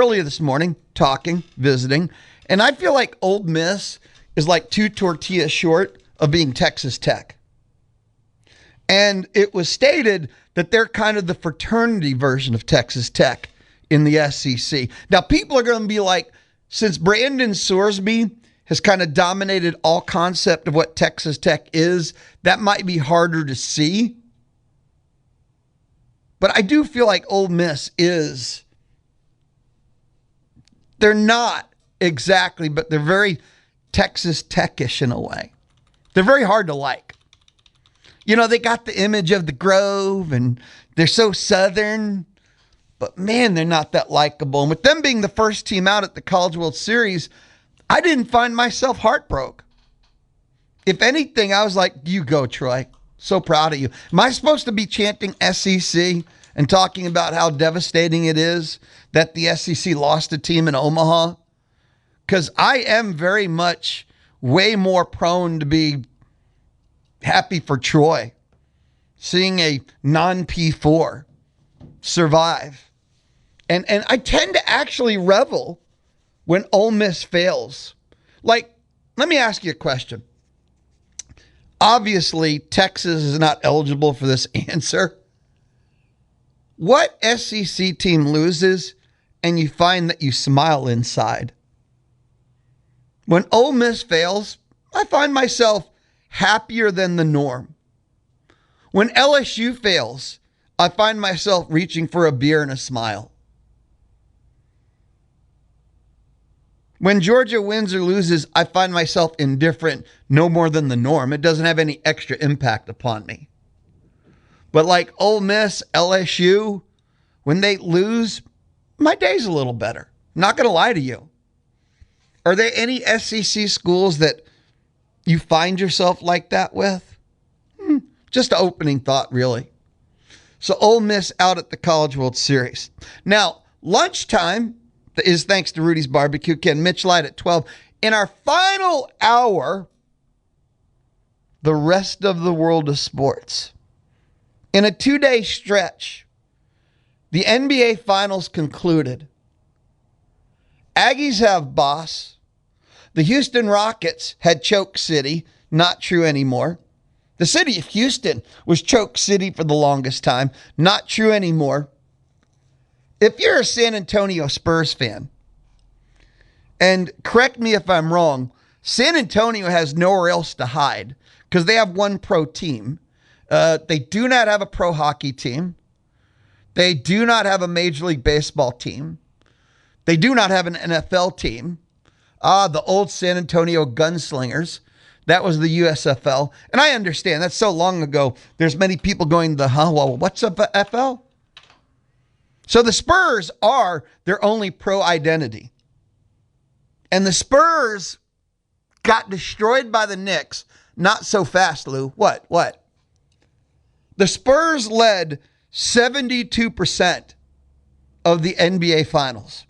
earlier this morning, talking, visiting, and I feel like Ole Miss is like 2 tortillas short of being Texas Tech. And it was stated that they're kind of the fraternity version of Texas Tech in the SEC. Now, people are going to be like, since Brandon Sorsby has kind of dominated all concept of what Texas Tech is, that might be harder to see. But I do feel like Ole Miss is, they're not exactly, but they're very Texas Tech-ish in a way. They're very hard to like. You know, they got the image of the Grove and they're so Southern, but man, they're not that likable. And with them being the first team out at the College World Series, I didn't find myself heartbroken. If anything, I was like, you go, Troy. So proud of you. Am I supposed to be chanting SEC and talking about how devastating it is that the SEC lost a team in Omaha? Because I am very much way more prone to be happy for Troy seeing a non-P4 survive. And I tend to actually revel when Ole Miss fails. Like, let me ask you a question. Obviously, Texas is not eligible for this answer. What SEC team loses and you find that you smile inside? When Ole Miss fails, I find myself happier than the norm. When LSU fails, I find myself reaching for a beer and a smile. When Georgia wins or loses, I find myself indifferent, no more than the norm. It doesn't have any extra impact upon me. But like Ole Miss, LSU, when they lose, my day's a little better. I'm not going to lie to you. Are there any SEC schools that you find yourself like that with? Just an opening thought, really. So Ole Miss out at the College World Series. Now, lunchtime is thanks to Rudy's Barbecue. Ken Mitch Light at 12. In our final hour, the rest of the world of sports. In a 2-day stretch, the NBA Finals concluded. Aggies have boss. The Houston Rockets had choke city. Not true anymore. The city of Houston was choke city for the longest time. Not true anymore. If you're a San Antonio Spurs fan, and correct me if I'm wrong, San Antonio has nowhere else to hide because they have one pro team. They do not have a pro hockey team. They do not have a Major League Baseball team. They do not have an NFL team. The old San Antonio Gunslingers. That was the USFL. And I understand, that's so long ago. There's many people going, well, what's up, FL? So the Spurs are their only pro identity. And the Spurs got destroyed by the Knicks. Not so fast, Lou. What? The Spurs led 72% of the NBA Finals.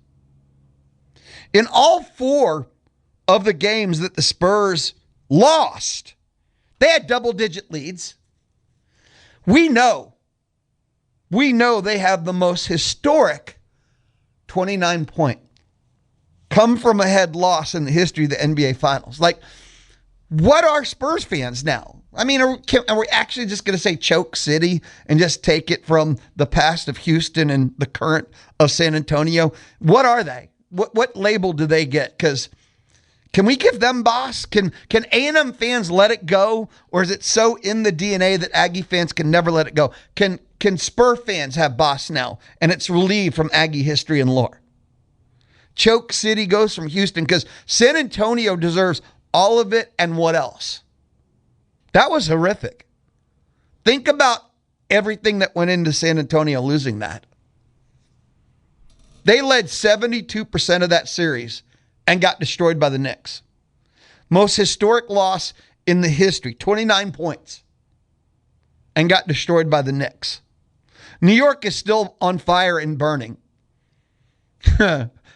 In all 4 of the games that the Spurs lost, they had double-digit leads. We know they have the most historic 29-point come from ahead loss in the history of the NBA Finals. Like, what are Spurs fans now? I mean, are we actually just going to say choke city and just take it from the past of Houston and the current of San Antonio? What are they? What label do they get? Because can we give them boss? Can A&M fans let it go? Or is it so in the DNA that Aggie fans can never let it go? Can Spur fans have boss now? And it's relieved from Aggie history and lore. Choke City goes from Houston because San Antonio deserves all of it and what else? That was horrific. Think about everything that went into San Antonio losing that. They led 72% of that series and got destroyed by the Knicks. Most historic loss in the history, 29 points, and got destroyed by the Knicks. New York is still on fire and burning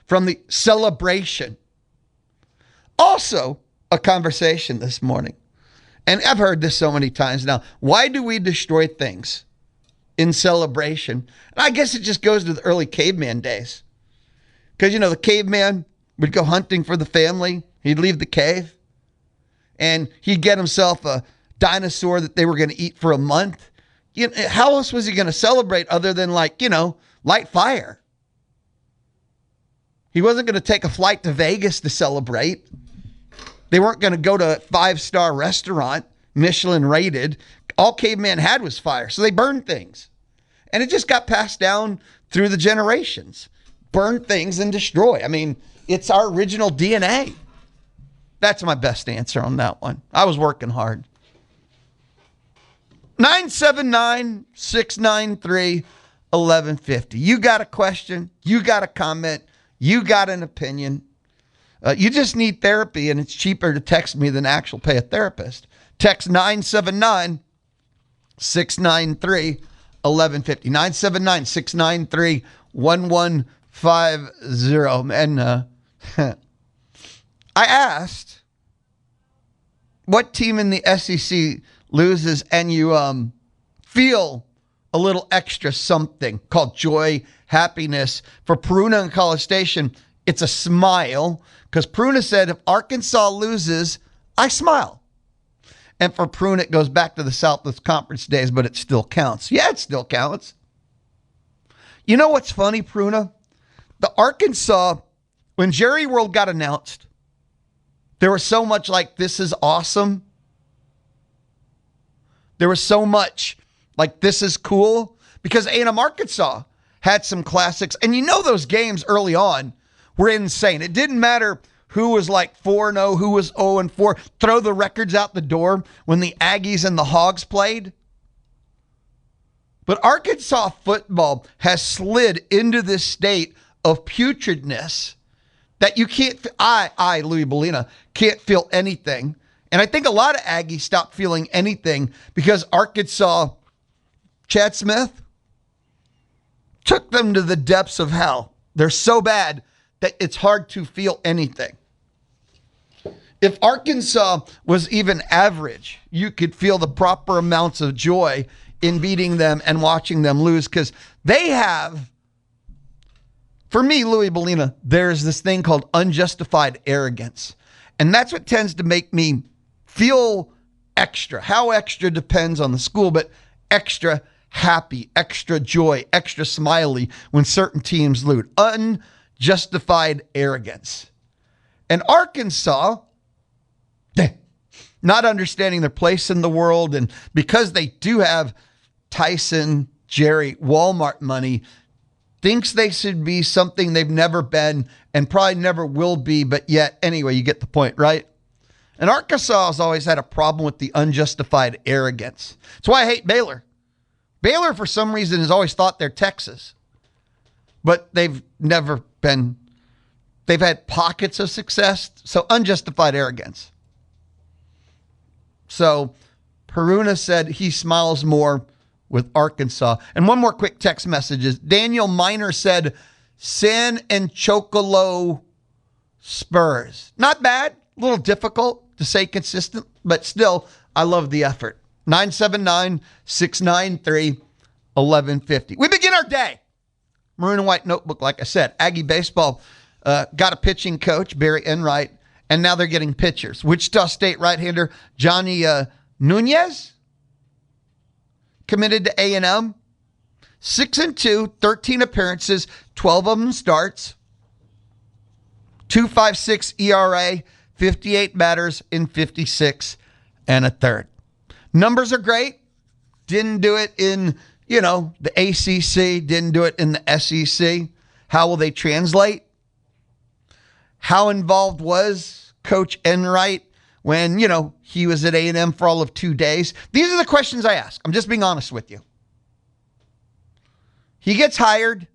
from the celebration. Also, a conversation this morning, and I've heard this so many times now. Why do we destroy things in celebration? And I guess it just goes to the early caveman days. Because, the caveman would go hunting for the family. He'd leave the cave. And he'd get himself a dinosaur that they were going to eat for a month. How else was he going to celebrate other than light fire? He wasn't going to take a flight to Vegas to celebrate. They weren't going to go to a 5-star restaurant, Michelin rated. All caveman had was fire. So they burned things. And it just got passed down through the generations. Burn things and destroy. I mean, it's our original DNA. That's my best answer on that one. I was working hard. 979-693-1150. You got a question. You got a comment. You got an opinion. You just need therapy, and it's cheaper to text me than actually pay a therapist. Text 979-693-1150. 979-693-1150. And I asked what team in the SEC loses and you feel a little extra something called joy, happiness. For Peruna and College Station, it's a smile because Peruna said if Arkansas loses, I smile. And for Peruna, it goes back to the Southwest Conference days, but it still counts. Yeah, it still counts. You know what's funny, Peruna? The Arkansas, when Jerry World got announced, there was so much like, this is awesome. There was so much like, this is cool. Because A&M Arkansas had some classics. And those games early on were insane. It didn't matter who was like 4-0, who was 0-4. Throw the records out the door when the Aggies and the Hogs played. But Arkansas football has slid into this state of putridness that you can't, Louie Bellina, can't feel anything. And I think a lot of Aggies stopped feeling anything because Arkansas, Chad Smith, took them to the depths of hell. They're so bad that it's hard to feel anything. If Arkansas was even average, you could feel the proper amounts of joy in beating them and watching them lose because they have, for me, Louie Bellina, there's this thing called unjustified arrogance. And that's what tends to make me feel extra. How extra depends on the school, but extra happy, extra joy, extra smiley when certain teams lose. Unjustified arrogance. And Arkansas, not understanding their place in the world, and because they do have Tyson, Jerry, Walmart money, thinks they should be something they've never been and probably never will be, but yet, anyway, you get the point, right? And Arkansas has always had a problem with the unjustified arrogance. That's why I hate Baylor. Baylor, for some reason, has always thought they're Texas, but they've never been. They've had pockets of success, so unjustified arrogance. So Peruna said he smiles more with Arkansas. And one more quick text message is Daniel Miner said, San and Chocolo Spurs. Not bad, a little difficult to say consistent, but still, I love the effort. 979-693-1150. We begin our day. Maroon and white notebook, like I said. Aggie Baseball got a pitching coach, Barry Enright, and now they're getting pitchers. Wichita State right-hander Johnny Nunez committed to A&M. 6-2, 13 appearances, 12 of them starts. 2.56 ERA, 58 batters in 56 and a third. Numbers are great. Didn't do it in, the ACC. Didn't do it in the SEC. How will they translate? How involved was Coach Enright when, he was at A&M for all of 2 days? These are the questions I ask. I'm just being honest with you. He gets hired,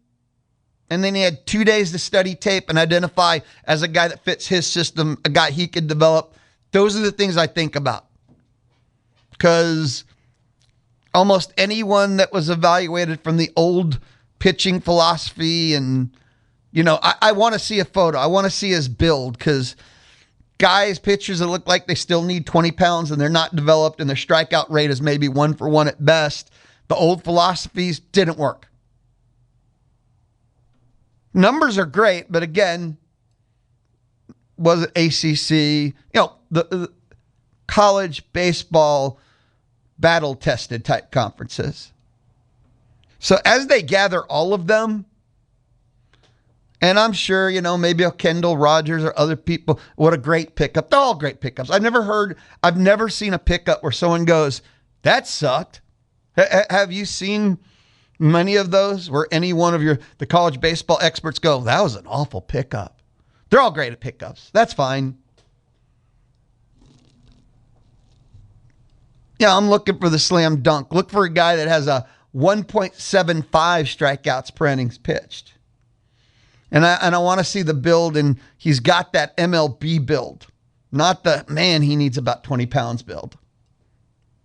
and then he had 2 days to study tape and identify as a guy that fits his system, a guy he could develop. Those are the things I think about. Because almost anyone that was evaluated from the old pitching philosophy and, I want to see a photo. I want to see his build because guys, pitchers that look like they still need 20 pounds and they're not developed and their strikeout rate is maybe 1-for-1 at best. The old philosophies didn't work. Numbers are great, but again, was it ACC? The college baseball battle-tested type conferences. So as they gather all of them, and I'm sure, maybe a Kendall Rogers or other people, what a great pickup. They're all great pickups. I've never seen a pickup where someone goes, that sucked. Have you seen many of those where any one of the college baseball experts go, that was an awful pickup? They're all great at pickups. That's fine. Yeah, I'm looking for the slam dunk. Look for a guy that has a 1.75 strikeouts per innings pitched. And I want to see the build, and he's got that MLB build, not the, man, he needs about 20 pounds build.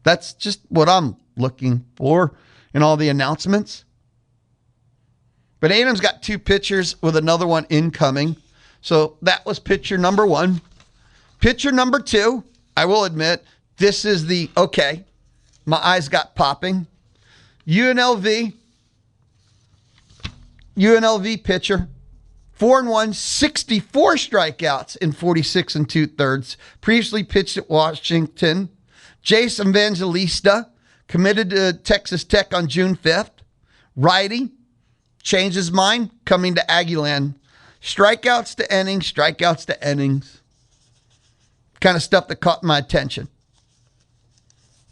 That's just what I'm looking for in all the announcements. But A&M's got 2 pitchers with another one incoming. So that was pitcher number 1. Pitcher number 2, I will admit, this is okay, my eyes got popping. UNLV pitcher. 4-1, 64 strikeouts in 46 2/3. Previously pitched at Washington. Jason Evangelista committed to Texas Tech on June 5th. Righty, changed his mind, coming to Aggieland. Strikeouts to innings. Kind of stuff that caught my attention.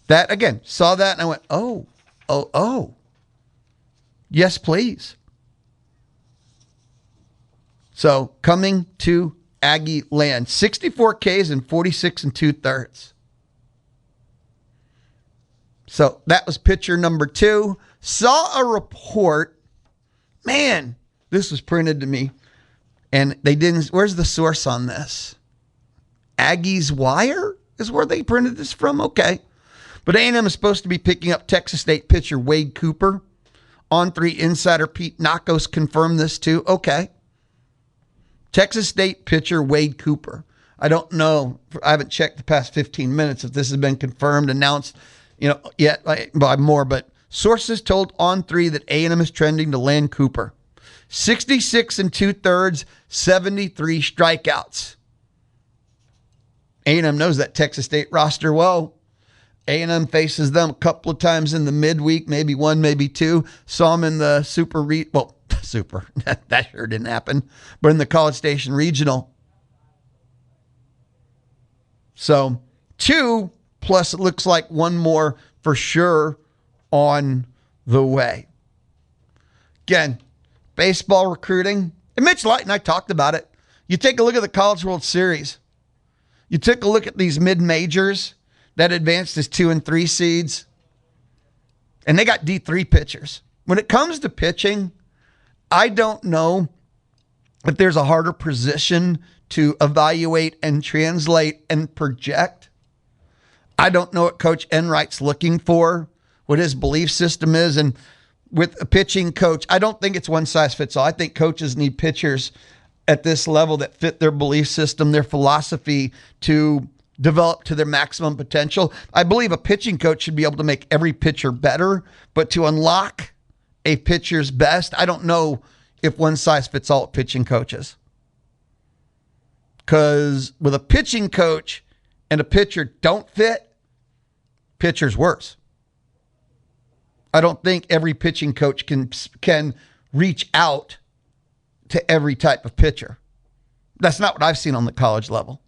That, again, saw that and I went, oh. Yes, please. So, coming to Aggie land. 64 Ks in 46 2/3. So, that was pitcher number 2. Saw a report. Man, this was printed to me. And they didn't, where's the source on this? Aggie's Wire is where they printed this from? Okay. But A&M is supposed to be picking up Texas State pitcher Wade Cooper. On-3 insider Pete Nakos confirmed this too. Okay. Texas State pitcher Wade Cooper. I don't know. I haven't checked the past 15 minutes if this has been confirmed, announced, yet by more. But sources told On3 that A&M is trending to land Cooper. 66 2/3, 73 strikeouts. A&M knows that Texas State roster well. A&M faces them a couple of times in the midweek, maybe 1, maybe 2. Saw them in the super, that sure didn't happen, but in the College Station Regional. So 2, plus it looks like 1 more for sure on the way. Again, baseball recruiting. And Mitch Light and I talked about it. You take a look at the College World Series. You take a look at these mid-majors that advanced as 2 and 3 seeds, and they got D3 pitchers. When it comes to pitching, I don't know if there's a harder position to evaluate and translate and project. I don't know what Coach Enright's looking for, what his belief system is, and with a pitching coach, I don't think it's one size fits all. I think coaches need pitchers at this level that fit their belief system, their philosophy to develop to their maximum potential. I believe a pitching coach should be able to make every pitcher better, but to unlock a pitcher's best, I don't know if one size fits all pitching coaches. Because with a pitching coach and a pitcher don't fit, pitcher's worse. I don't think every pitching coach can reach out to every type of pitcher. That's not what I've seen on the college level.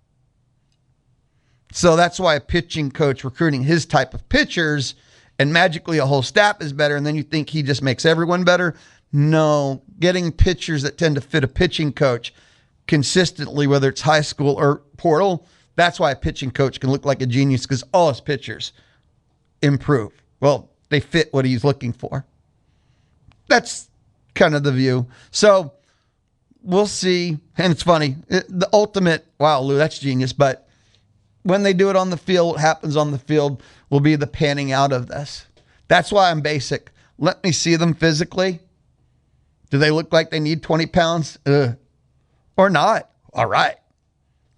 So that's why a pitching coach recruiting his type of pitchers and magically a whole staff is better, and then you think he just makes everyone better. No, getting pitchers that tend to fit a pitching coach consistently, whether it's high school or portal, that's why a pitching coach can look like a genius, because all his pitchers improve. Well, they fit what he's looking for. That's kind of the view. So we'll see. And it's funny. The ultimate, wow, Lou, that's genius. But when they do it on the field, what happens on the field will be the panning out of this. That's why I'm basic. Let me see them physically. Do they look like they need 20 pounds? Or not? All right.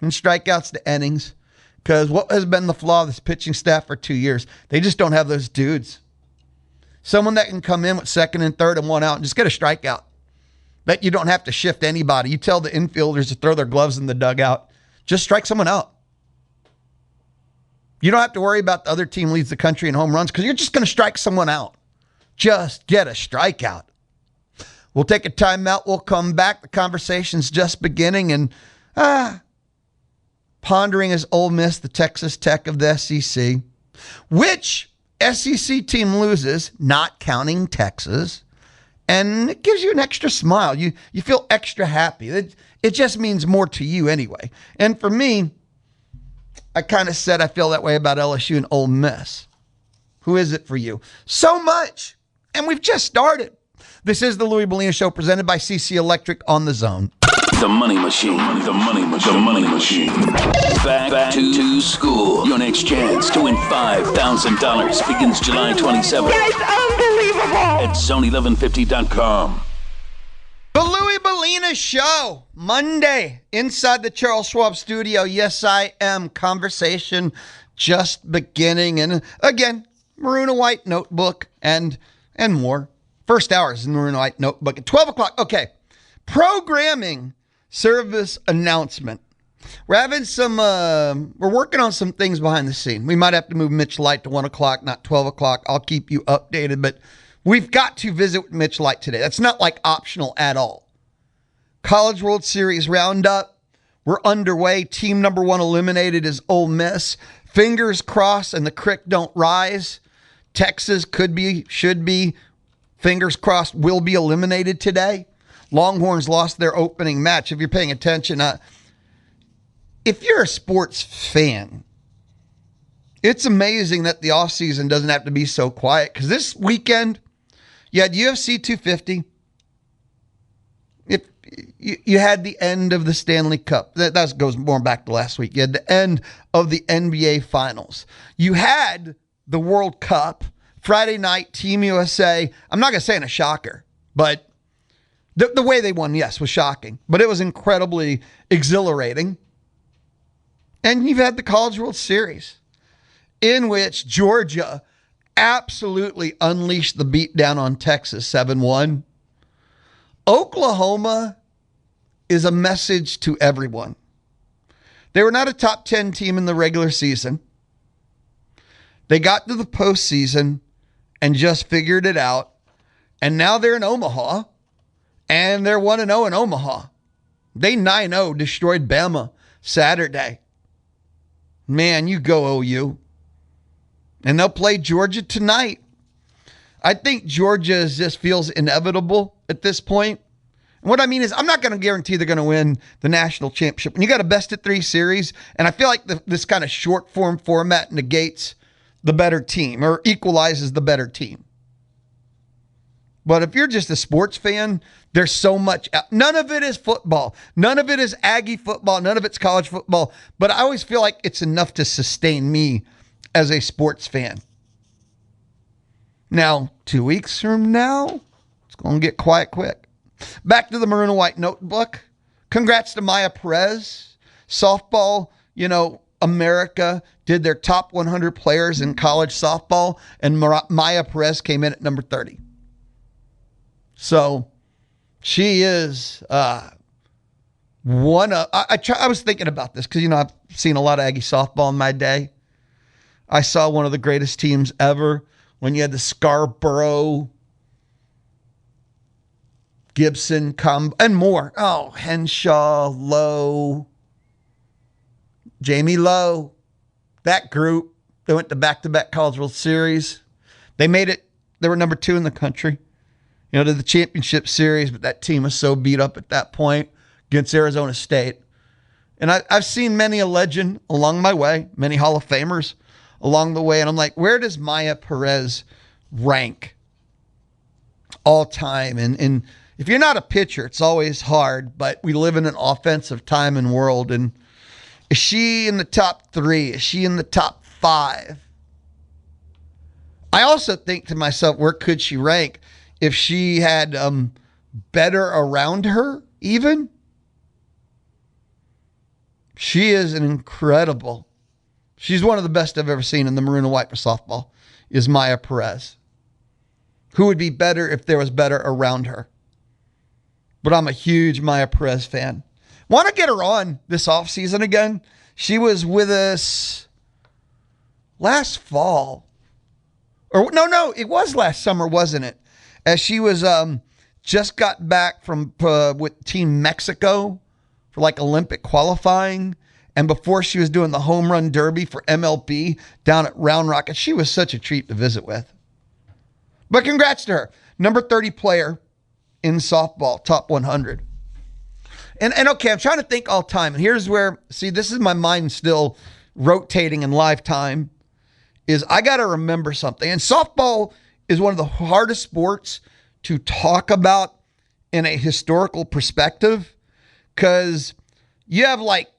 And strikeouts to innings. Because what has been the flaw of this pitching staff for 2 years? They just don't have those dudes. Someone that can come in with second and third and 1 out and just get a strikeout. that you don't have to shift anybody. You tell the infielders to throw their gloves in the dugout. Just strike someone out. You don't have to worry about the other team leads the country in home runs because you're just going to strike someone out. Just get a strikeout. We'll take a timeout. We'll come back. The conversation's just beginning. And pondering as Ole Miss, the Texas Tech of the SEC. Which SEC team loses, not counting Texas. And it gives you an extra smile. You feel extra happy. It just means more to you anyway. And for me, I kind of said I feel that way about LSU and Ole Miss. Who is it for you? So much. And we've just started. This is the Louie Bellina Show presented by CC Electric on the Zone. The Money Machine. The Money Machine. The Money Machine. Back to school. Your next chance to win $5,000 begins July 27th. That's unbelievable. At zone1150.com. The Louie Bellina Show, Monday, inside the Charles Schwab studio. Yes, I am. Conversation just beginning. And again, maroon and white notebook and more. First hour is maroon and white notebook. At 12 o'clock, okay. Programming service announcement. We're having some, we're working on some things behind the scene. We might have to move Mitch Light to 1 o'clock, not 12 o'clock. I'll keep you updated, but we've got to visit with Mitch Light today. That's not like optional at all. College World Series roundup. We're underway. Team number 1 eliminated is Ole Miss. Fingers crossed and the creek don't rise. Texas could be, should be, fingers crossed, will be eliminated today. Longhorns lost their opening match. If you're paying attention, if you're a sports fan, it's amazing that the offseason doesn't have to be so quiet. Because this weekend, you had UFC 250. You had the end of the Stanley Cup. That goes more back to last week. You had the end of the NBA Finals. You had the World Cup. Friday night, Team USA. I'm not going to say in a shocker, but the way they won, yes, was shocking. But it was incredibly exhilarating. And you've had the College World Series, in which Georgia absolutely unleashed the beatdown on Texas 7-1. Oklahoma is a message to everyone. They were not a top 10 team in the regular season. They got to the postseason and just figured it out. And now they're in Omaha, and they're 1-0 in Omaha. They 9-0 destroyed Bama Saturday. Man, you go OU. And they'll play Georgia tonight. I think Georgia just feels inevitable at this point. And what I mean is, I'm not going to guarantee they're going to win the national championship. When you got a best-of-3 series, and I feel like this kind of short-form format negates the better team or equalizes the better team. But if you're just a sports fan, there's so much. None of it is football. None of it is Aggie football. None of it's college football. But I always feel like it's enough to sustain me as a sports fan. Now, 2 weeks from now, it's going to get quiet quick. Back to the maroon and white notebook. Congrats to Maya Perez. Softball, America did their top 100 players in college softball, and Maya Perez came in at number 30. So she is one of, I was thinking about this because, I've seen a lot of Aggie softball in my day. I saw one of the greatest teams ever when you had the Scarborough, Gibson, and more. Oh, Henshaw, Lowe, Jamie Lowe, that group. They went to back-to-back College World Series. They made it. They were number 2 in the country, to the championship series, but that team was so beat up at that point against Arizona State. And I've seen many a legend along my way, many Hall of Famers along the way, and I'm like, where does Maya Perez rank all time? And if you're not a pitcher, it's always hard, but we live in an offensive time and world, and is she in the top 3? Is she in the top 5? I also think to myself, where could she rank if she had better around her even? She is an incredible. She's one of the best I've ever seen in the maroon and white for softball, is Maya Perez. Who would be better if there was better around her? but I'm a huge Maya Perez fan. Want to get her on this offseason again. She was with us last fall. Or no, it was last summer, wasn't it? As she was just got back from with Team Mexico for like Olympic qualifying. And before she was doing the home run derby for MLB down at Round Rock. And she was such a treat to visit with. But congrats to her. Number 30 player in softball, top 100. And okay, I'm trying to think all time. And here's where, see, this is my mind still rotating in lifetime, is I got to remember something. And softball is one of the hardest sports to talk about in a historical perspective, because you have like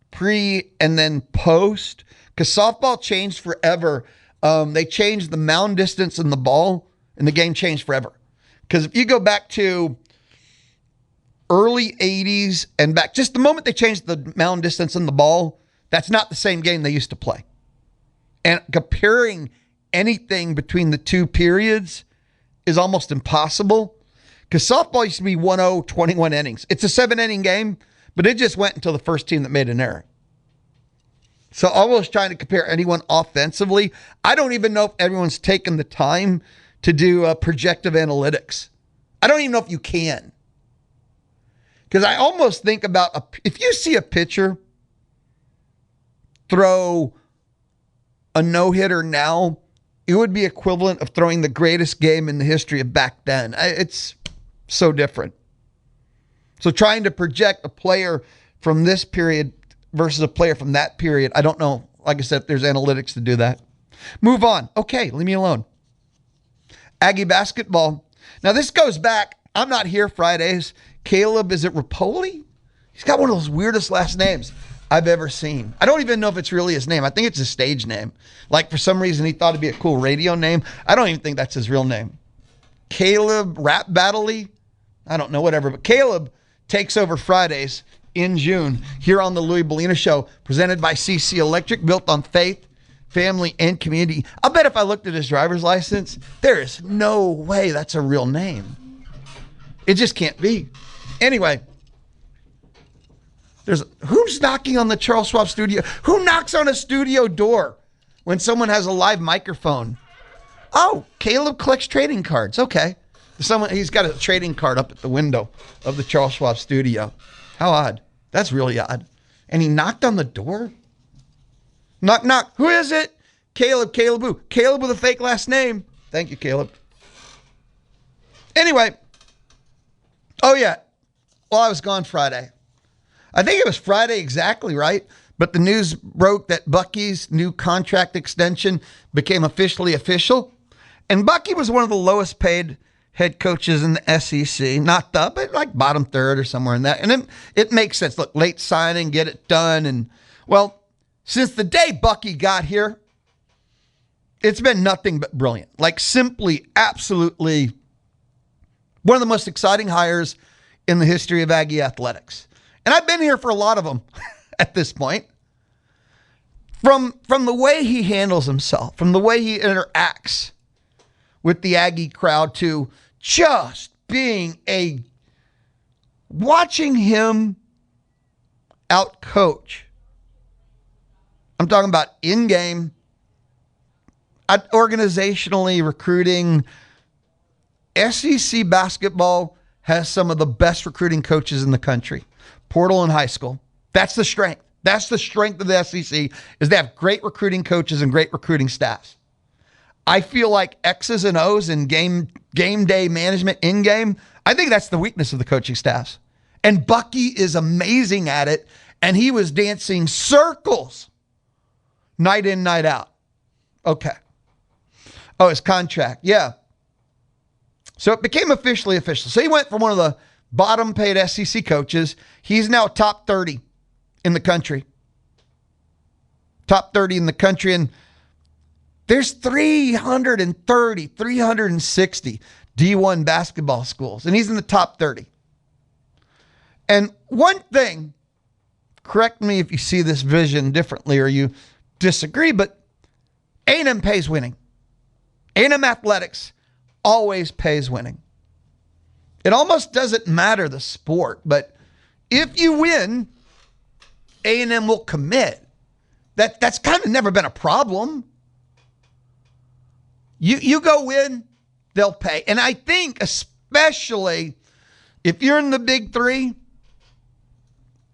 pre and then post, because softball changed forever. They changed the mound distance in the ball, and the game changed forever. Because if you go back to early 80s and back, just the moment they changed the mound distance in the ball, that's not the same game they used to play. And comparing anything between the two periods is almost impossible, because softball used to be 1-0, 21 innings. It's a 7-inning game, but it just went until the first team that made an error. So almost trying to compare anyone offensively. I don't even know if everyone's taken the time to do projective analytics. I don't even know if you can. Because I almost think about, if you see a pitcher throw a no-hitter now, it would be equivalent of throwing the greatest game in the history of back then. It's so different. So trying to project a player from this period versus a player from that period, I don't know. Like I said, if there's analytics to do that. Move on. Okay, leave me alone. Aggie basketball. Now this goes back. I'm not here Fridays. Caleb, is it Rapoli? He's got one of those weirdest last names I've ever seen. I don't even know if it's really his name. I think it's his stage name. Like for some reason he thought it'd be a cool radio name. I don't even think that's his real name. Caleb Rap Battley? I don't know, whatever. But Caleb takes over Fridays in June here on the Louie Bellina Show, presented by CC Electric, built on faith, family, and community. I'll bet if I looked at his driver's license, there is no way that's a real name. It just can't be. Anyway, who's knocking on the Charles Schwab studio? Who knocks on a studio door when someone has a live microphone? Oh, Caleb collects trading cards. Okay. He's got a trading card up at the window of the Charles Schwab studio. How odd. That's really odd. And he knocked on the door? Knock, knock. Who is it? Caleb who? Caleb with a fake last name. Thank you, Caleb. Anyway. Oh, yeah. Well, I was gone Friday. I think it was Friday exactly, right? But the news broke that Bucky's new contract extension became officially official. And Bucky was one of the lowest paid head coaches in the SEC. Not the, but like bottom third or somewhere in that. And it makes sense. Look, late signing, get it done. And, well, since the day Bucky got here, it's been nothing but brilliant. Like simply, absolutely one of the most exciting hires in the history of Aggie athletics. And I've been here for a lot of them at this point. From the way he handles himself, from the way he interacts with the Aggie crowd, to just being watching him out coach. I'm talking about in-game, organizationally, recruiting. SEC basketball has some of the best recruiting coaches in the country. Portal and high school. That's the strength. That's the strength of the SEC, is they have great recruiting coaches and great recruiting staffs. I feel like X's and O's and game day management in game, I think that's the weakness of the coaching staffs. And Bucky is amazing at it, and he was dancing circles night in, night out. Okay. Oh, his contract. Yeah. So it became officially official. So he went from one of the bottom paid SEC coaches. He's now top 30 in the country. Top 30 in the country. And there's 360 D1 basketball schools. And he's in the top 30. And one thing, correct me if you see this vision differently or you disagree, but A&M pays winning. A&M athletics always pays winning. It almost doesn't matter the sport, but if you win, A&M will commit. That's kind of never been a problem. You go win, they'll pay. And I think especially if you're in the Big Three,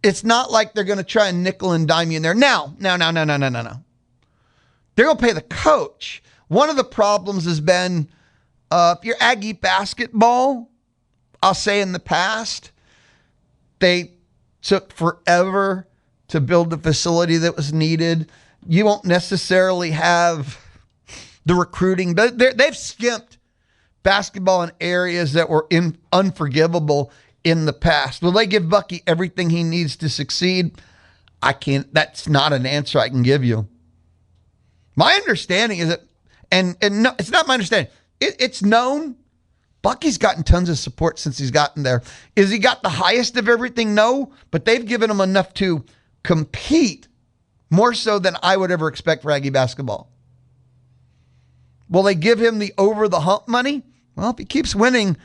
it's not like they're going to try and nickel and dime you in there. No. They're going to pay the coach. One of the problems has been if you're Aggie Basketball, I'll say in the past, they took forever to build the facility that was needed. You won't necessarily have the recruiting, but they've skimped basketball in areas that were unforgivable in the past. Will they give Bucky everything he needs to succeed? I can't. That's not an answer I can give you. My understanding is that, and no, it's not my understanding. It's known Bucky's gotten tons of support since he's gotten there. Is he got the highest of everything? No, but they've given him enough to compete more so than I would ever expect for Aggie basketball. Will they give him the over the hump money? Well, if he keeps winning,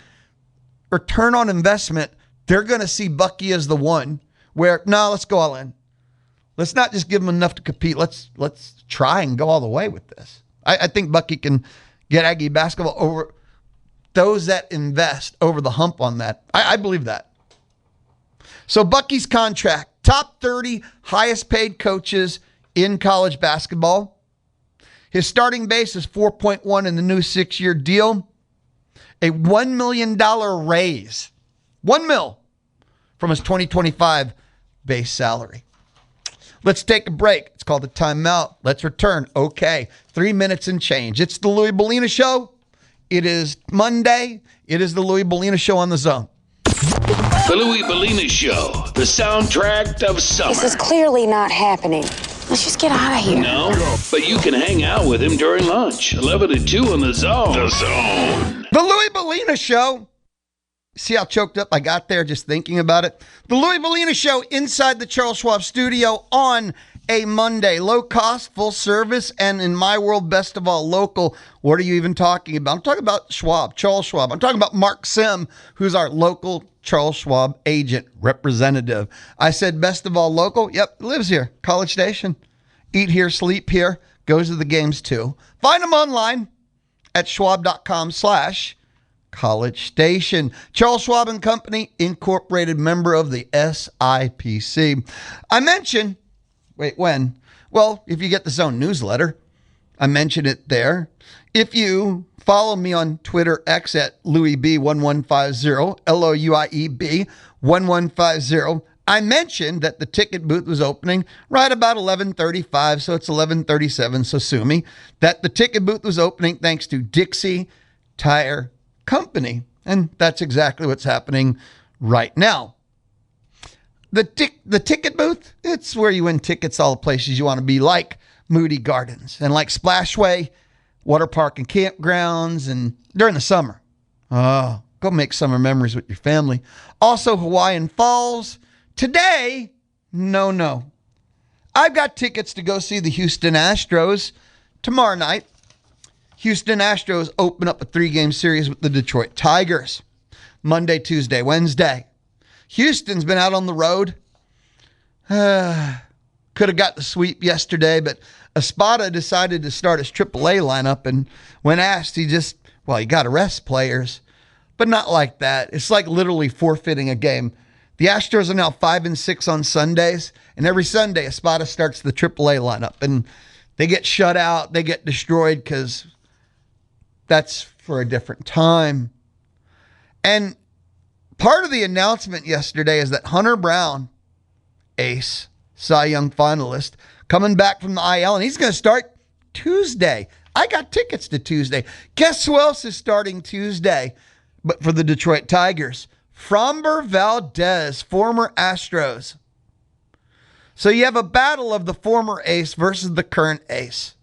return on investment, they're going to see Bucky as the one where, no, let's go all in. Let's not just give him enough to compete. Let's try and go all the way with this. I think Bucky can get Aggie basketball over those that invest over the hump on that. I believe that. So Bucky's contract, top 30 highest paid coaches in college basketball. His starting base is 4.1 in the new 6-year deal. A $1 million raise. $1 million from his 2025 base salary. Let's take a break. It's called the timeout. Let's return. Okay. 3 minutes and change. It's the Louie Bellina Show. It is Monday. It is the Louie Bellina Show on the Zone. The Louie Bellina Show, the soundtrack of summer. This is clearly not happening. Let's just get out of here. No, but you can hang out with him during lunch. 11 to 2 on the Zone. The Zone. The Louie Bellina Show. See how choked up I got there just thinking about it? The Louie Bellina Show inside the Charles Schwab studio on a Monday. Low cost, full service, and in my world, best of all, local. What are you even talking about? I'm talking about Schwab, Charles Schwab. I'm talking about Mark Sim, who's our local Charles Schwab agent representative. I said best of all local. Yep, lives here. College Station. Eat here, sleep here. Goes to the games too. Find him online at schwab.com/College Station. Charles Schwab and Company, Incorporated, member of the SIPC. I mentioned, when? Well, if you get the Zone newsletter, I mentioned it there. If you follow me on Twitter, X at LouieB1150, LOUIEB 1150, I mentioned that the ticket booth was opening right about 11:35, so it's 11:37, so sue me, that the ticket booth was opening thanks to Dixie Tire Company. And that's exactly what's happening right now. The ticket booth, it's where you win tickets all the places you want to be, like Moody Gardens and like Splashway, water park and campgrounds, and during the summer. Oh, go make summer memories with your family. Also Hawaiian Falls. Today, no. I've got tickets to go see the Houston Astros tomorrow night. Houston Astros open up a 3-game series with the Detroit Tigers. Monday, Tuesday, Wednesday. Houston's been out on the road. Could have got the sweep yesterday, but Espada decided to start his AAA lineup, and when asked, he got to rest players, but not like that. It's like literally forfeiting a game. The Astros are now 5-6 on Sundays, and every Sunday Espada starts the AAA lineup, and they get shut out, they get destroyed because that's for a different time. And part of the announcement yesterday is that Hunter Brown, ace, Cy Young finalist, coming back from the IL, and he's going to start Tuesday. I got tickets to Tuesday. Guess who else is starting Tuesday, but for the Detroit Tigers? Framber Valdez, former Astros. So you have a battle of the former ace versus the current ace.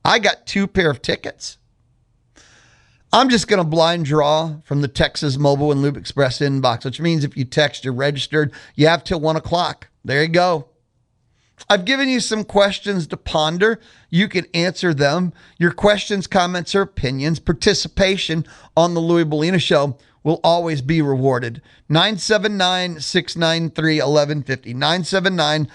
I got 2 pair of tickets. I'm just going to blind draw from the Texas Mobile and Lube Express inbox, which means if you text, you're registered. You have till 1 o'clock. There you go. I've given you some questions to ponder. You can answer them. Your questions, comments, or opinions, participation on the Louie Bellina Show will always be rewarded. 979-693-1150.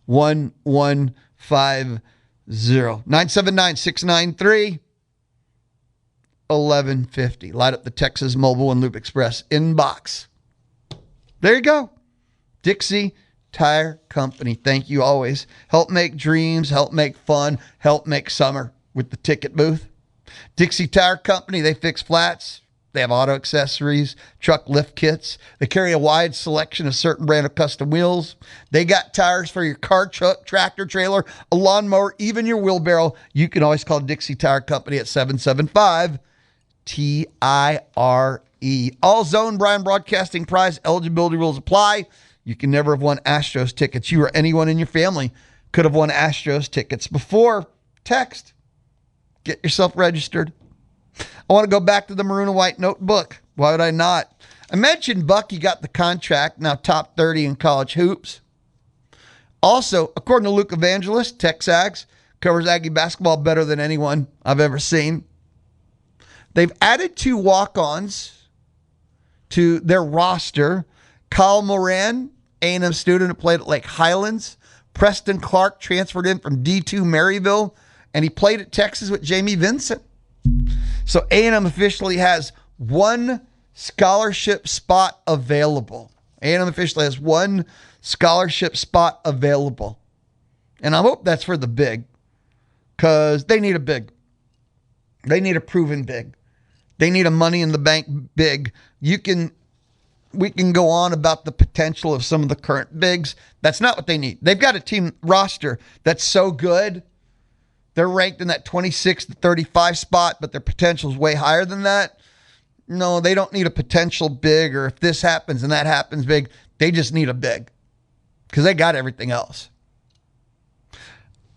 979-693-1150. 979-693-1150. Light up the Texas Mobile and Loop Express inbox. There you go. Dixie Tire Company. Thank you always. Help make dreams, help make fun, help make summer with the ticket booth. Dixie Tire Company, they fix flats. They have auto accessories, truck lift kits. They carry a wide selection of certain brand of custom wheels. They got tires for your car, truck, tractor, trailer, a lawnmower, even your wheelbarrow. You can always call Dixie Tire Company at 775-TIRE. All Zone Brian Broadcasting prize eligibility rules apply. You can never have won Astros tickets. You or anyone in your family could have won Astros tickets before. Text. Get yourself registered. I want to go back to the maroon and white notebook. Why would I not? I mentioned Bucky got the contract, now top 30 in college hoops. Also, according to Luke Evangelist, Texags covers Aggie basketball better than anyone I've ever seen. They've added 2 walk-ons to their roster. Kyle Moran, A&M student who played at Lake Highlands. Preston Clark transferred in from D2 Maryville, and he played at Texas with Jamie Vincent. So A&M officially has 1 scholarship spot available. A&M officially has 1 scholarship spot available. And I hope that's for the big, because they need a big. They need a proven big. They need a money in the bank big. We can go on about the potential of some of the current bigs. That's not what they need. They've got a team roster that's so good. They're ranked in that 26 to 35 spot, but their potential is way higher than that. No, they don't need a potential big, or if this happens and that happens big. They just need a big because they got everything else.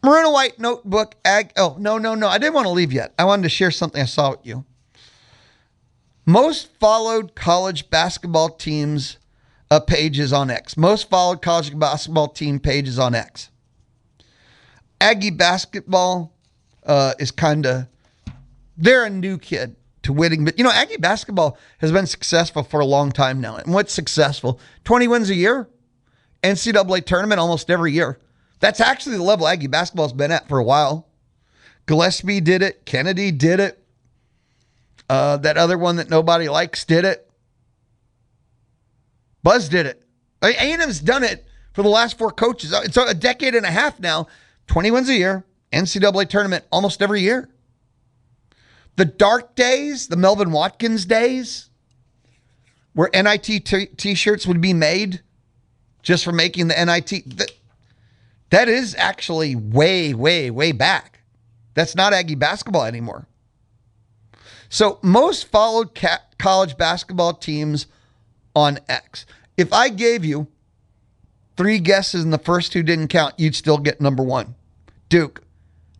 Maroon and white notebook. No. I didn't want to leave yet. I wanted to share something I saw with you. Most followed college basketball teams pages on X. Most followed college basketball team pages on X. Aggie basketball is they're a new kid to winning. But, Aggie basketball has been successful for a long time now. And what's successful? 20 wins a year. NCAA tournament almost every year. That's actually the level Aggie basketball has been at for a while. Gillespie did it. Kennedy did it. That other one that nobody likes did it. Buzz did it. A&M's done it for the last 4 coaches. It's a decade and a half now. 20 wins a year, NCAA tournament almost every year. The dark days, the Melvin Watkins days, where NIT t-shirts would be made just for making the NIT, that is actually way, way, way back. That's not Aggie basketball anymore. So most followed college basketball teams on X. If I gave you 3 guesses and the first 2 didn't count, you'd still get number 1. Duke,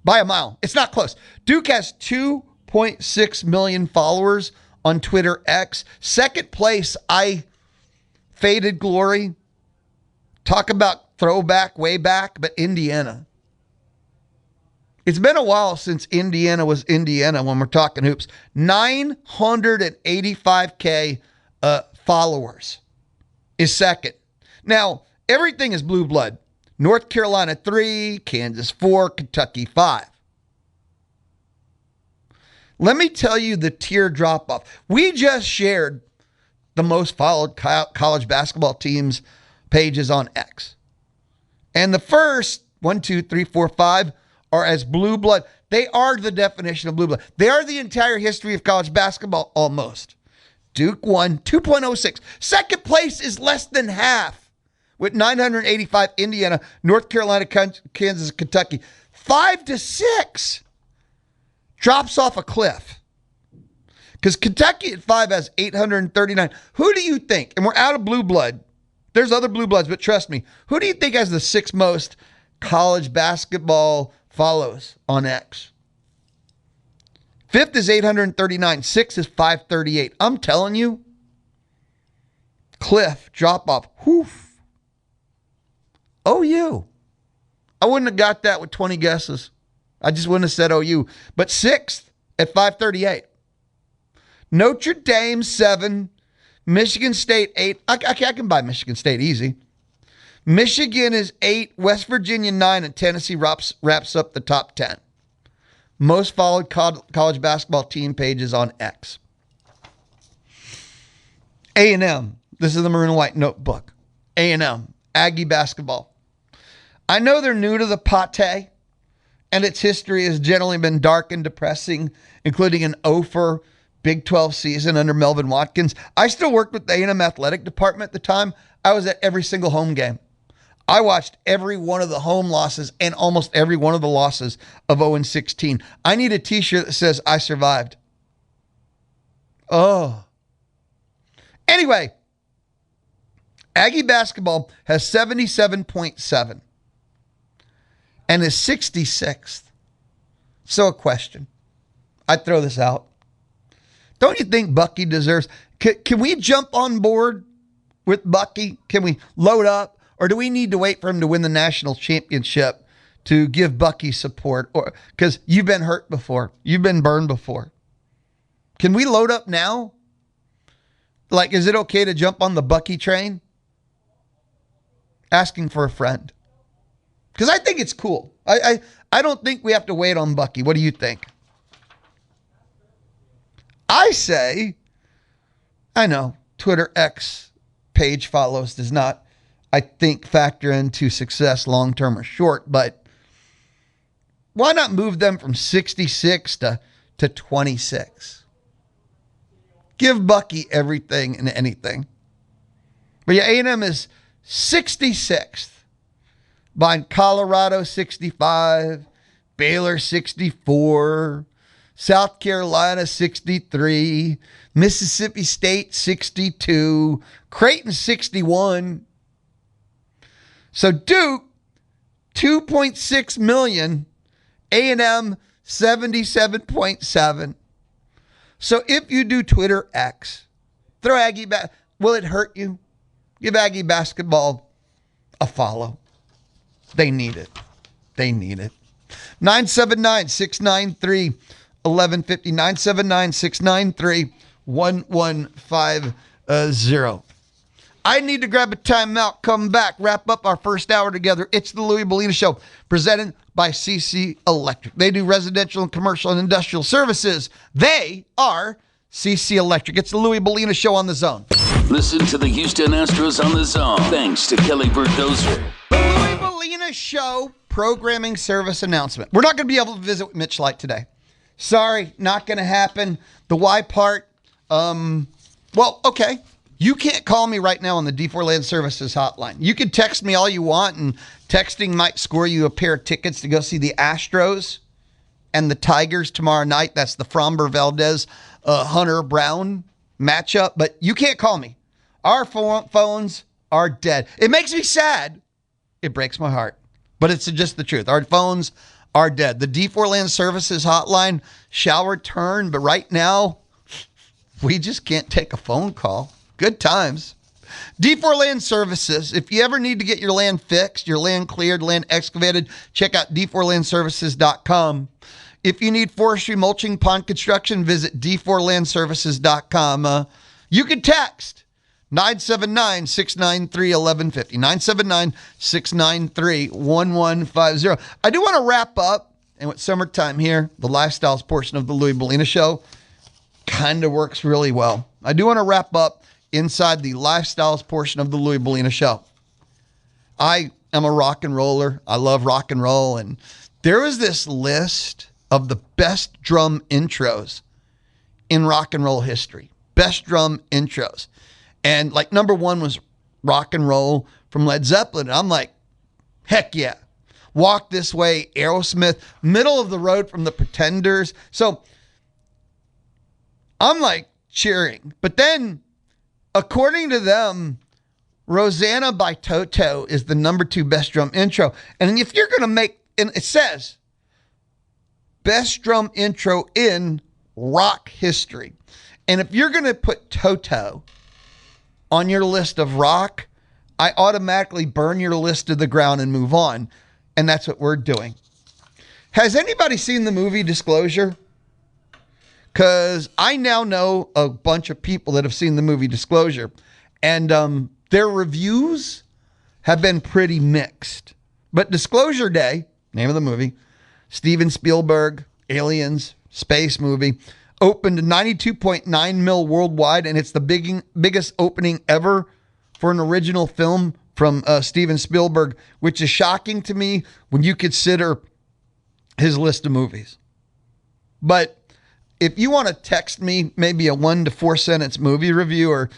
by a mile. It's not close. Duke has 2.6 million followers on Twitter X. Second place, I faded glory. Talk about throwback way back, but Indiana. It's been a while since Indiana was Indiana when we're talking hoops. 985K followers is second. Now, everything is blue blood. North Carolina 3, Kansas 4, Kentucky 5. Let me tell you the tier drop-off. We just shared the most followed college basketball teams pages on X. And the first 1, 2, 3, 4, 5 are as blue blood. They are the definition of blue blood. They are the entire history of college basketball almost. Duke won 2.06. Second place is less than half. With 985, Indiana, North Carolina, Kansas, Kentucky. 5 to 6 drops off a cliff. Because Kentucky at 5 has 839. Who do you think? And we're out of blue blood. There's other blue bloods, but trust me. Who do you think has the 6th most college basketball follows on X? 5th is 839. 6th is 538. I'm telling you, cliff, drop off. Whew. OU. I wouldn't have got that with 20 guesses. I just wouldn't have said OU. But 6th at 538. Notre Dame 7, Michigan State 8. I can buy Michigan State easy. Michigan is 8, West Virginia 9, and Tennessee wraps up the top 10. Most followed college basketball team pages on X. A&M. This is the maroon and white notebook. A&M. Aggie Baseball. I know they're new to the pate, and its history has generally been dark and depressing, including an 0-for Big 12 season under Melvin Watkins. I still worked with the A&M athletic department at the time. I was at every single home game. I watched every one of the home losses and almost every one of the losses of 0-16. I need a t-shirt that says, I survived. Oh. Anyway, Aggie Basketball has 77.7 and is 66th. So a question. I'd throw this out. Don't you think Bucky deserves... Can we jump on board with Bucky? Can we load up? Or do we need to wait for him to win the national championship to give Bucky support? Or because you've been hurt before. You've been burned before. Can we load up now? Like, is it okay to jump on the Bucky train? Asking for a friend. Because I think it's cool. I don't think we have to wait on Bucky. What do you think? I say, I know, Twitter X page follows does not, I think, factor into success long-term or short, but why not move them from 66 to 26? Give Bucky everything and anything. But yeah, A&M is 66th, behind Colorado 65, Baylor 64, South Carolina 63, Mississippi State 62, Creighton 61. So Duke, 2.6 million, A&M 77.7. So if you do Twitter X, throw Aggie back. Will it hurt you? Give Aggie Basketball a follow. They need it. They need it. 979-693-1150. 979-693-1150. I need to grab a timeout, come back, wrap up our first hour together. It's the Louie Bellina Show, presented by CC Electric. They do residential and commercial and industrial services. They are CC Electric. It's the Louie Bellina Show on the Zone. Listen to the Houston Astros on the Zone, thanks to Kelly Berdozer. The Louie Bellina Show programming service announcement. We're not going to be able to visit with Mitch Light today. Sorry, not going to happen. The why part, well, okay. You can't call me right now on the D4 Land Services hotline. You can text me all you want, and texting might score you a pair of tickets to go see the Astros and the Tigers tomorrow night. That's the Framber Valdez, Hunter Brown matchup. But you can't call me. Our phones are dead. It makes me sad. It breaks my heart. But it's just the truth. Our phones are dead. The D4 Land Services hotline shall return, but right now, we just can't take a phone call. Good times. D4 Land Services. If you ever need to get your land fixed, your land cleared, land excavated, check out d4landservices.com. If you need forestry, mulching, pond construction, visit d4landservices.com. You can text 979-693-1150. 979-693-1150. I do want to wrap up, and with summertime here, the lifestyles portion of the Louie Bellina Show kind of works really well. I do want to wrap up inside the lifestyles portion of the Louie Bellina Show. I am a rock and roller. I love rock and roll. And there was this list of the best drum intros in rock and roll history. Best drum intros. And like number one was Rock and Roll from Led Zeppelin. And I'm like, heck yeah. Walk This Way, Aerosmith, middle of the road from the Pretenders. So I'm like cheering. But then, according to them, Rosanna by Toto is the number 2 best drum intro. And if you're going to make, and it says, best drum intro in rock history. And if you're going to put Toto on your list of rock, I automatically burn your list to the ground and move on. And that's what we're doing. Has anybody seen the movie Disclosure? because I now know a bunch of people that have seen the movie Disclosure, and their reviews have been pretty mixed. But Disclosure Day, name of the movie, Steven Spielberg, Aliens, space movie, opened 92.9 mil worldwide, and it's the biggest opening ever for an original film from Steven Spielberg, which is shocking to me when you consider his list of movies. But if you want to text me maybe a 1 to 4 sentence movie review or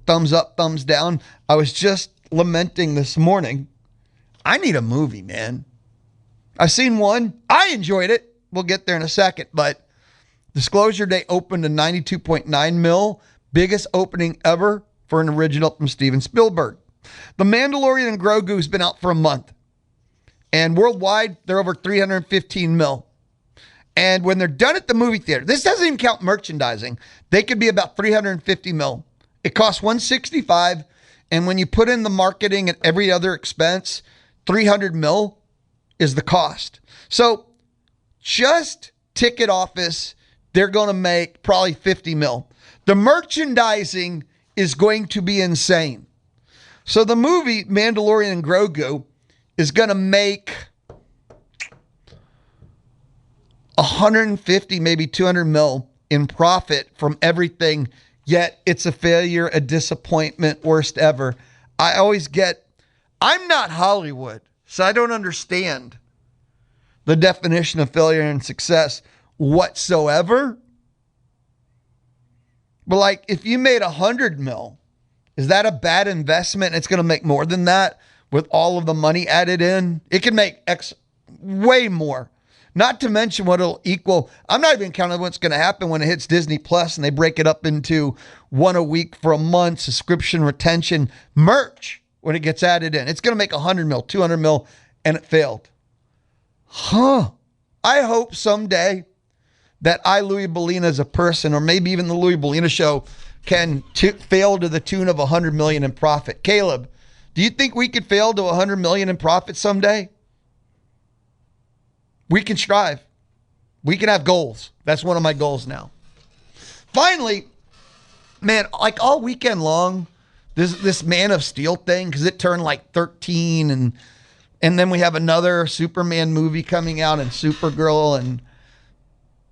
thumbs up, thumbs down, I was just lamenting this morning. I need a movie, man. I've seen one. I enjoyed it. We'll get there in a second. But Disclosure Day opened to 92.9 mil. Biggest opening ever for an original from Steven Spielberg. The Mandalorian and Grogu has been out for a month. And worldwide, they're over 315 mil. And when they're done at the movie theater, this doesn't even count merchandising, they could be about 350 mil. It costs $165. And when you put in the marketing and every other expense, 300 mil is the cost. So just ticket office, they're going to make probably 50 mil. The merchandising is going to be insane. So the movie Mandalorian and Grogu is going to make 150, maybe 200 mil in profit from everything. Yet it's a failure, a disappointment, worst ever. I'm not Hollywood, so I don't understand the definition of failure and success whatsoever. But like, if you made 100 mil, is that a bad investment? It's going to make more than that with all of the money added in. It can make way more. Not to mention what it'll equal. I'm not even counting what's going to happen when it hits Disney Plus and they break it up into one a week for a month, subscription, retention, merch when it gets added in. It's going to make 100 mil, 200 mil, and it failed. I hope someday that Louie Bellina as a person, or maybe even the Louie Bellina show, can fail to the tune of 100 million in profit. Caleb, do you think we could fail to 100 million in profit someday? We can strive. We can have goals. That's one of my goals now. Finally, man, like all weekend long, this Man of Steel thing, because it turned like 13, and then we have another Superman movie coming out and Supergirl, and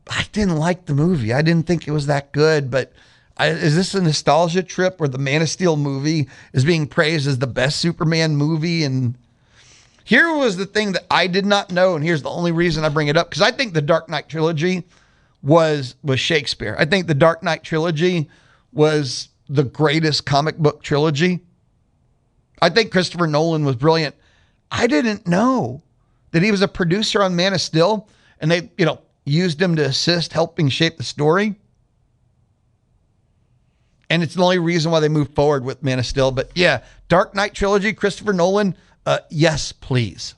I didn't like the movie. I didn't think it was that good, but is this a nostalgia trip where the Man of Steel movie is being praised as the best Superman movie? And here was the thing that I did not know, and here's the only reason I bring it up, because I think the Dark Knight trilogy was Shakespeare. I think the Dark Knight trilogy was the greatest comic book trilogy. I think Christopher Nolan was brilliant. I didn't know that he was a producer on Man of Steel, and they, used him to assist helping shape the story. And it's the only reason why they moved forward with Man of Steel. But yeah, Dark Knight trilogy, Christopher Nolan, yes, please.